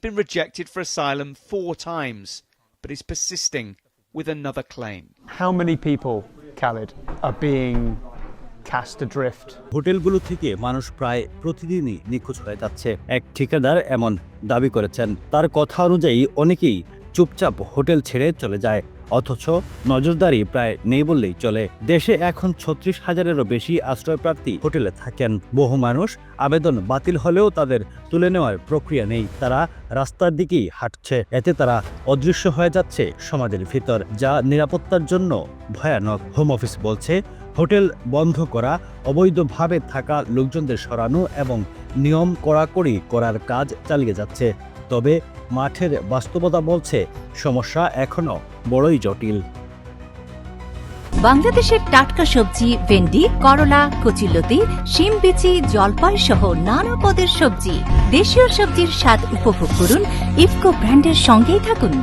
been rejected for asylum 4 times, but is persisting with another claim. How many people, Khalid, are being cast adrift? হোটেলগুলো থেকে মানুষ প্রায় প্রতিদিনই নিখোঁজ হয়ে যাচ্ছে। এক ঠিকাদার এমন দাবি করেছেন। তার কথা অনুযায়ী অনেকেই চুপচাপ হোটেল ছেড়ে চলে যায়, অথচ নজরদারি প্রায় নেই বললেই চলে। দেশে এখন ৩৬,০০০-এরও বেশি আশ্রয়প্রার্থী হোটেলে থাকেন। বহু মানুষ আবেদন বাতিল হলেও তাদের তুলে নেওয়ার প্রক্রিয়া নেই। তারা রাস্তার দিকেই হাঁটছে। এতে তারা অদৃশ্য হয়ে যাচ্ছে সমাজের ভিতর, যা নিরাপত্তার জন্য ভয়ানক। হোম অফিস বলছে, হোটেল বন্ধ করা, অবৈধভাবে থাকা লোকজনদের সরানো এবং নিয়ম কড়াকড়ি করার কাজ চালিয়ে যাচ্ছে। তবে মাঠের বাস্তবতা বলছে সমস্যা এখনো বড়ই জটিল। বাংলাদেশের টাটকা সবজি, ভেন্ডি, করলা, কচুলতি, শিম বিচি, জলপাই সহ নানা পদের সবজি, দেশীয় সবজির স্বাদ উপভোগ করুন। ইফকো ব্র্যান্ডের সঙ্গেই থাকুন।